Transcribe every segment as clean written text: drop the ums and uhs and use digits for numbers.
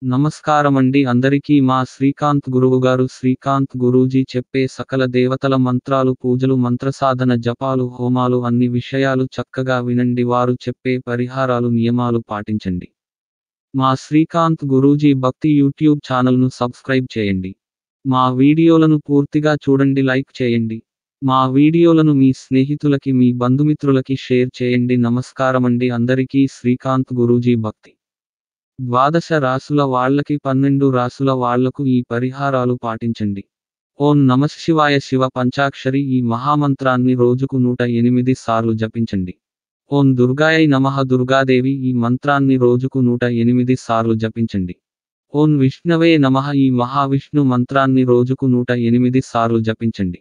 నమస్కారమండి అందరికీ మా శ్రీకాంత్ గురువుగారు శ్రీకాంత్ గురూజీ చెప్పే సకల దేవతల మంత్రాలు పూజలు మంత్రసాధన జపాలు హోమాలు అన్ని విషయాలు చక్కగా వినండి వారు చెప్పే పరిహారాలు నియమాలు పాటించండి. మా శ్రీకాంత్ గురూజీ భక్తి యూట్యూబ్ ఛానల్ను సబ్స్క్రైబ్ చేయండి. మా వీడియోలను పూర్తిగా చూడండి, లైక్ చేయండి. మా వీడియోలను మీ స్నేహితులకి మీ బంధుమిత్రులకి షేర్ చేయండి. నమస్కారమండి అందరికీ శ్రీకాంత్ గురూజీ భక్తి. ద్వాదశ రాసుల వాళ్ళకి 12 రాసుల వాళ్లకు ఈ పరిహారాలు పాటించండి. ఓం నమఃశివాయ శివ పంచాక్షరి ఈ మహామంత్రాన్ని రోజుకు 108 సార్లు జపించండి. ఓం దుర్గాయై నమః దుర్గాదేవి ఈ మంత్రాన్ని రోజుకు 108 సార్లు జపించండి. ఓం విష్ణవే నమః ఈ మహావిష్ణు మంత్రాన్ని రోజుకు 108 సార్లు జపించండి.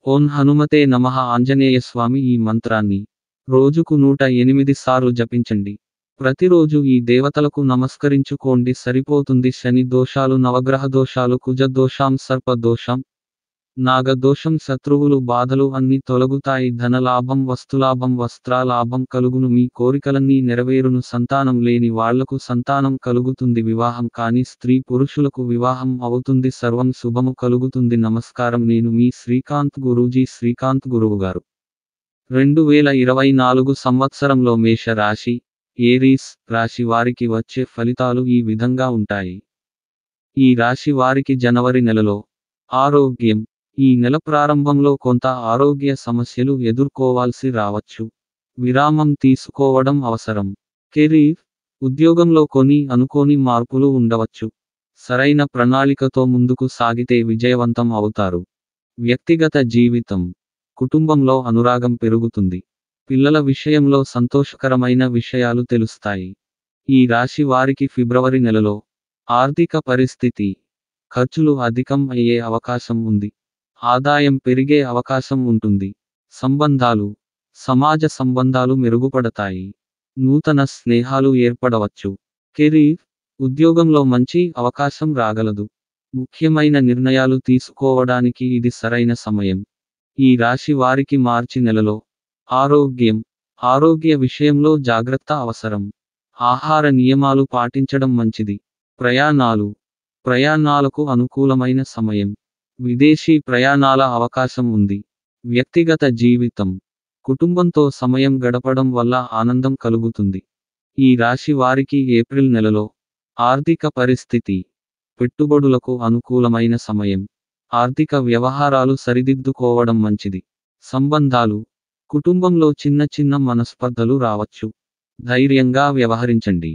ఓం హనుమతే నమః ఆంజనేయ స్వామి ఈ మంత్రాన్ని రోజుకు 108 సార్లు జపించండి. ప్రతిరోజు ఈ దేవతలకు నమస్కరించుకోండి సరిపోతుంది. శని దోషాలు, నవగ్రహ దోషాలు, కుజ దోషం, సర్ప దోషం, నాగదోషం, శత్రువులు బాధలు అన్ని తొలగుతాయి. ధనలాభం, వస్తులాభం, వస్త్రాలాభం కలుగును. మీ కోరికలన్నీ నెరవేరును. సంతానం లేని వాళ్లకు సంతానం కలుగుతుంది. వివాహం కాని స్త్రీ పురుషులకు వివాహం అవుతుంది. సర్వం శుభము కలుగుతుంది. నమస్కారం, నేను మీ శ్రీకాంత్ గురూజీ శ్రీకాంత్ గురువుగారు. 2024 సంవత్సరంలో మేష రాశి, ఏరీస్ రాశి వారికి వచ్చే ఫలితాలు ఈ విధంగా ఉంటాయి. ఈ రాశి వారికి జనవరి నెలలో ఆరోగ్యం. ఈ నెల ప్రారంభంలో కొంత ఆరోగ్య సమస్యలు ఎదుర్కోవాల్సి రావచ్చు. విరామం తీసుకోవడం అవసరం. కెరీర్, ఉద్యోగంలో కొన్ని అనుకోని మార్పులు ఉండవచ్చు. సరైన ప్రణాళికతో ముందుకు సాగితే విజయవంతం అవుతారు. వ్యక్తిగత జీవితం, కుటుంబంలో అనురాగం పెరుగుతుంది. పిల్లల విషయంలో సంతోషకరమైన విషయాలు తెలుస్తాయి. ఈ రాశి వారికి ఫిబ్రవరి నెలలో ఆర్థిక పరిస్థితి, ఖర్చులు అధికం అయ్యే అవకాశం ఉంది. ఆదాయం పెరిగే అవకాశం ఉంటుంది. సంబంధాలు, సమాజ సంబంధాలు మెరుగుపడతాయి. నూతన స్నేహాలు ఏర్పడవచ్చు. కెరీర్, ఉద్యోగంలో మంచి అవకాశం రాగలదు. ముఖ్యమైన నిర్ణయాలు తీసుకోవడానికి ఇది సరైన సమయం. ఈ రాశి వారికి మార్చి నెలలో ఆరోగ్యం. ఆరోగ్య విషయంలో జాగ్రత్త అవసరం. ఆహార నియమాలు పాటించడం మంచిది. ప్రయాణాలు, ప్రయాణాలకు అనుకూలమైన సమయం. విదేశీ ప్రయాణాల అవకాశం ఉంది. వ్యక్తిగత జీవితం, కుటుంబంతో సమయం గడపడం వల్ల ఆనందం కలుగుతుంది. ఈ రాశి వారికి ఏప్రిల్ నెలలో ఆర్థిక పరిస్థితి, పెట్టుబడులకు అనుకూలమైన సమయం. ఆర్థిక వ్యవహారాలు సరిదిద్దుకోవడం మంచిది. సంబంధాలు, కుటుంబంలో చిన్న చిన్న మనస్పర్ధలు రావచ్చు. ధైర్యంగా వ్యవహరించండి.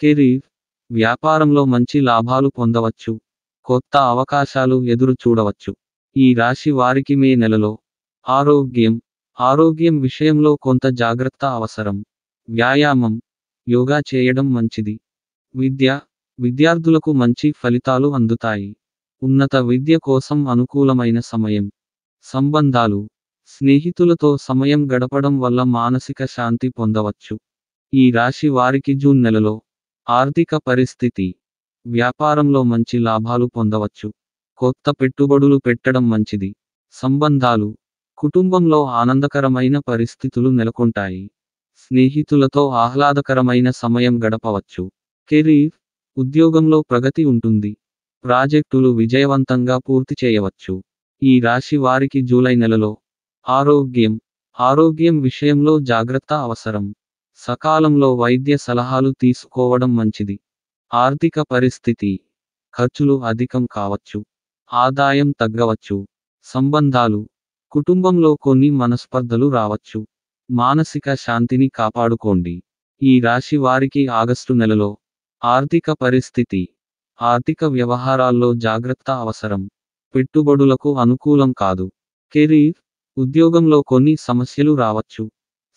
కెరీర్, వ్యాపారంలో మంచి లాభాలు పొందవచ్చు. కొత్త అవకాశాలు ఎదురు చూడవచ్చు. ఈ రాశి వారికి మే నెలలో ఆరోగ్యం. ఆరోగ్యం విషయంలో కొంత జాగ్రత్త అవసరం. వ్యాయామం, యోగా చేయడం మంచిది. విద్య, విద్యార్థులకు మంచి ఫలితాలు అందుతాయి. ఉన్నత విద్య కోసం అనుకూలమైన సమయం. సంబంధాలు, స్నేహితులతో సమయం గడపడం వల్ల మానసిక శాంతి పొందవచ్చు. ఈ రాశి వారికి జూన్ నెలలో ఆర్థిక పరిస్థితి, వ్యాపారంలో మంచి లాభాలు పొందవచ్చు. కొత్త పెట్టుబడులు పెట్టడం మంచిది. సంబంధాలు, కుటుంబంలో ఆనందకరమైన పరిస్థితులు నెలకొంటాయి. స్నేహితులతో ఆహ్లాదకరమైన సమయం గడపవచ్చు. కెరీర్, ఉద్యోగంలో ప్రగతి ఉంటుంది. ప్రాజెక్టులు విజయవంతంగా పూర్తి చేయవచ్చు. ఈ రాశి వారికి జూలై నెలలో ఆరోగ్యం. ఆరోగ్యం విషయంలో జాగ్రత్త అవసరం. సకాలంలో వైద్య సలహాలు తీసుకోవడం మంచిది. ఆర్థిక పరిస్థితి, ఖర్చులు అధికం కావచ్చు. ఆదాయం తగ్గవచ్చు. సంబంధాలు, కుటుంబంలో కొన్ని మనస్పర్ధలు రావచ్చు. మానసిక శాంతిని కాపాడుకోండి. ఈ రాశి వారికి ఆగస్టు నెలలో ఆర్థిక పరిస్థితి, ఆర్థిక వ్యవహారాల్లో జాగ్రత్త అవసరం. పెట్టుబడులకు అనుకూలం కాదు. కెరీర్, ఉద్యోగంలో కొన్ని సమస్యలు రావచ్చు.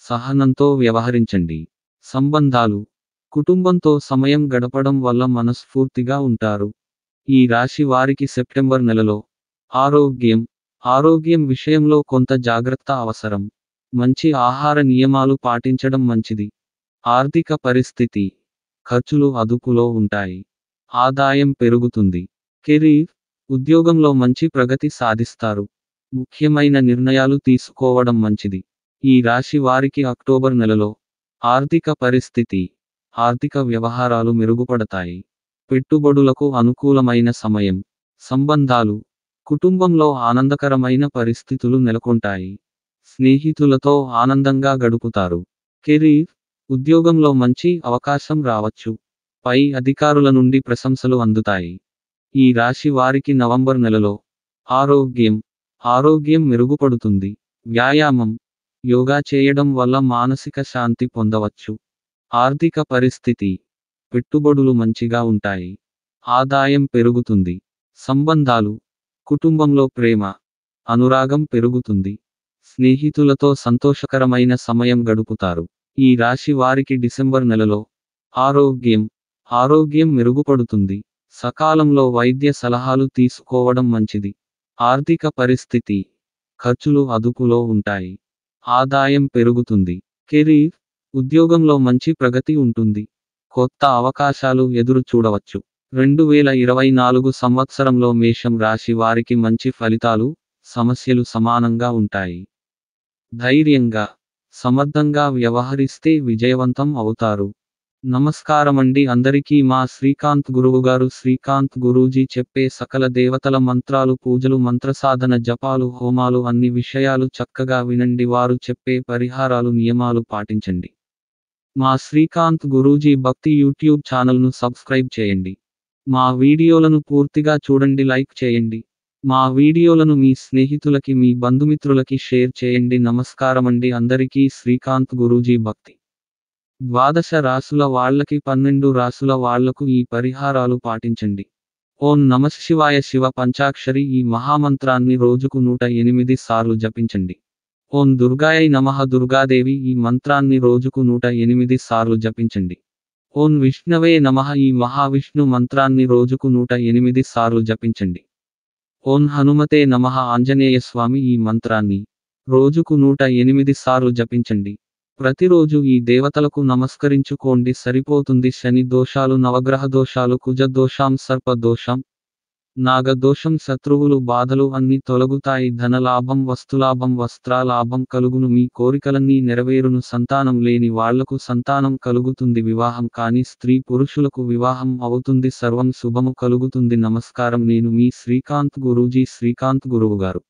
సహనంతో వ్యవహరించండి. సంబంధాలు, కుటుంబంతో సమయం గడపడం వల్ల మనస్ఫూర్తిగా ఉంటారు. ఈ రాశి వారికి సెప్టెంబర్ నెలలో ఆరోగ్యం. ఆరోగ్యం విషయంలో కొంత జాగ్రత్త అవసరం. మంచి ఆహార నియమాలు పాటించడం మంచిది. ఆర్థిక పరిస్థితి, ఖర్చులు అదుపులో ఉంటాయి. ఆదాయం పెరుగుతుంది. కెరీర్, ఉద్యోగంలో మంచి ప్రగతి సాధిస్తారు. ముఖ్యమైన నిర్ణయాలు తీసుకోవడం మంచిది. ఈ రాశి వారికి అక్టోబర్ నెలలో ఆర్థిక పరిస్థితి, ఆర్థిక వ్యవహారాలు మెరుగుపడతాయి. పెట్టుబడులకు అనుకూలమైన సమయం. సంబంధాలు. కుటుంబంలో ఆనందకరమైన పరిస్థితులు నెలకొంటాయి. స్నేహితులతో ఆనందంగా గడుపుతారు. కెరీర్. ఉద్యోగంలో మంచి అవకాశం రావచ్చు. పై అధికారుల నుండి ప్రశంసలు అందుతాయి. ఈ రాశి వారికి నవంబర్ నెలలో ఆరోగ్యం. ఆరోగ్యం మెరుగుపడుతుంది. వ్యాయామం. యోగా చేయడం వల్ల మానసిక శాంతి పొందవచ్చు. ఆర్థిక పరిస్థితి. పెట్టుబడులు మంచిగా ఉంటాయి. ఆదాయం పెరుగుతుంది. సంబంధాలు. కుటుంబంలో ప్రేమ, అనురాగం పెరుగుతుంది. స్నేహితులతో సంతోషకరమైన సమయం గడుపుతారు. ఈ రాశి వారికి డిసెంబర్ నెలలో ఆరోగ్యం. ఆరోగ్యం మెరుగుపడుతుంది. సకాలంలో వైద్య సలహాలు తీసుకోవడం మంచిది. ఆర్థిక పరిస్థితి. ఖర్చులు అదుపులో ఉంటాయి. ఆదాయం పెరుగుతుంది. కెరీర్. ఉద్యోగంలో మంచి ప్రగతి ఉంటుంది. కొత్త అవకాశాలు ఎదురు చూడవచ్చు. 2024 సంవత్సరంలో మేషం రాశి వారికి మంచి ఫలితాలు, సమస్యలు సమానంగా ఉంటాయి. ధైర్యంగా, సమర్థంగా వ్యవహరిస్తే విజయవంతం అవుతారు. నమస్కారమండి అందరికీ. మా శ్రీకాంత్ గురువుగారు శ్రీకాంత్ గురూజీ చెప్పే సకల దేవతల మంత్రాలు, పూజలు, మంత్రసాధన, జపాలు, హోమాలు అన్ని విషయాలు చక్కగా వినండి. వారు చెప్పే పరిహారాలు, నియమాలు పాటించండి. మా శ్రీకాంత్ గురూజీ భక్తి యూట్యూబ్ ఛానల్ను సబ్స్క్రైబ్ చేయండి. మా వీడియోలను పూర్తిగా చూడండి, లైక్ చేయండి. మా వీడియోలను మీ స్నేహితులకి, మీ బంధుమిత్రులకి షేర్ చేయండి. నమస్కారమండి అందరికీ. శ్రీకాంత్ గురూజీ భక్తి. 12 రాసుల వాళ్ళకి 12 రాసుల వాళ్లకు ఈ పరిహారాలు పాటించండి. ఓం నమఃశివాయ. శివ పంచాక్షరి ఈ మహామంత్రాన్ని రోజుకు 108 సార్లు జపించండి. ఓం దుర్గాయై నమః. దుర్గాదేవి ఈ మంత్రాన్ని రోజుకు 108 సార్లు జపించండి. ఓం విష్ణవే నమః. ఈ మహావిష్ణు మంత్రాన్ని రోజుకు 108 సార్లు జపించండి. ఓం హనుమతే నమః. ఆంజనేయ స్వామి ఈ మంత్రాన్ని రోజుకు 108 సార్లు జపించండి. ప్రతిరోజు ఈ దేవతలకు నమస్కరించుకోండి సరిపోతుంది. శని దోషాలు, నవగ్రహ దోషాలు, కుజ దోషం, సర్ప దోషం, నాగదోషం, శత్రువులు బాధలు అన్ని తొలగుతాయి. ధనలాభం, వస్తులాభం, వస్త్రాలాభం కలుగును. మీ కోరికలన్నీ నెరవేరును. సంతానం లేని వాళ్లకు సంతానం కలుగుతుంది. వివాహం కాని స్త్రీ పురుషులకు వివాహం అవుతుంది. సర్వం శుభము కలుగుతుంది. నమస్కారం. నేను మీ శ్రీకాంత్ గురూజీ శ్రీకాంత్ గురువుగారు.